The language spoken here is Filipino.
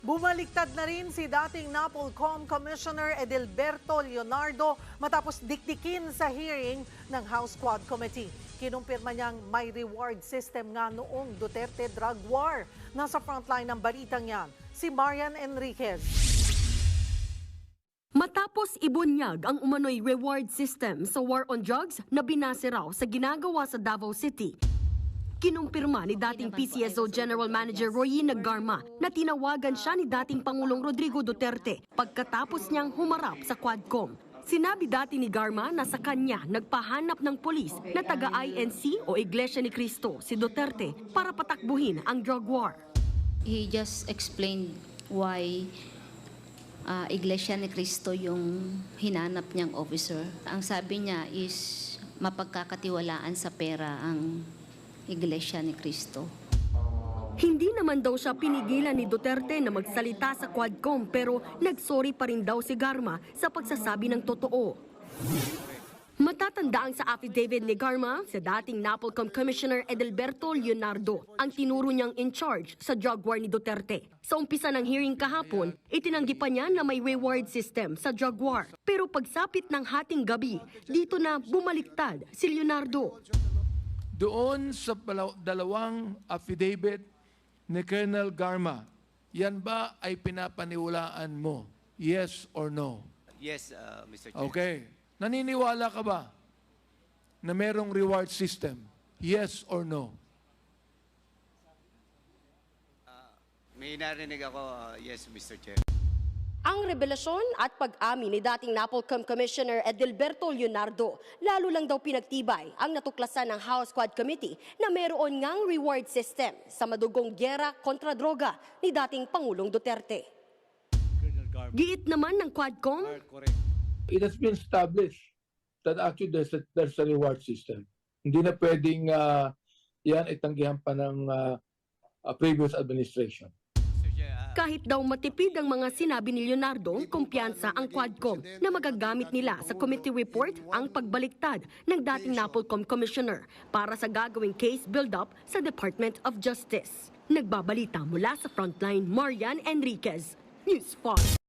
Bumaliktad na rin si dating NAPOLCOM Commissioner Edilberto Leonardo matapos dikdikin sa hearing ng House Quad Committee. Kinumpirma niyang may reward system nga noong Duterte drug war. Nasa frontline ng balitang yan, si Marian Enriquez. Matapos ibunyag ang umano'y reward system sa war on drugs na binase raw sa ginagawa sa Davao City, kinumpirma ni dating PCSO General Manager Royina Garma na tinawagan siya ni dating Pangulong Rodrigo Duterte pagkatapos niyang humarap sa Quadcom. Sinabi dati ni Garma na sa kanya nagpahanap ng polis na taga-INC o Iglesia ni Cristo si Duterte para patakbuhin ang drug war. He just explained why Iglesia ni Cristo yung hinanap niyang officer. Ang sabi niya is mapagkakatiwalaan sa pera ang Iglesia ni Cristo. Hindi naman daw siya pinigilan ni Duterte na magsalita sa Quadcom pero nagsorry pa rin daw si Garma sa pagsasabi ng totoo. Matatandaan sa affidavit ni Garma, sa dating NAPOLCOM Commissioner Edilberto Leonardo ang tinuro niyang in charge sa drug war ni Duterte. Sa umpisa ng hearing kahapon, itinanggi pa niya na may reward system sa drug war. Pero pagsapit ng hating gabi, dito na bumaliktad si Leonardo. Doon sa dalawang affidavit ni Colonel Garma, yan ba ay pinapaniwalaan mo? Yes or no? Yes, Mr. Chair. Okay. Naniniwala ka ba na merong reward system? Yes or no? May narinig ako, yes, Mr. Chair. Ang revelasyon at pag-amin ni dating NAPOLCOM Commissioner Edilberto Leonardo, lalo lang daw pinagtibay ang natuklasan ng House Quad Committee na meron ngang reward system sa madugong gyera kontra droga ni dating Pangulong Duterte. Giit naman ng Quadcom, it has been established that actually there's a reward system. Hindi na pwedeng yan itanggihan pa ng previous administration. kahit daw matipid ang mga sinabi ni Leonardo, kumpiyansa ang Quadcom na magagamit nila sa committee report ang pagbaliktad ng dating NAPOLCOM Commissioner para sa gagawing case build-up sa Department of Justice. Nagbabalita mula sa frontline, Marian Enriquez, News 5.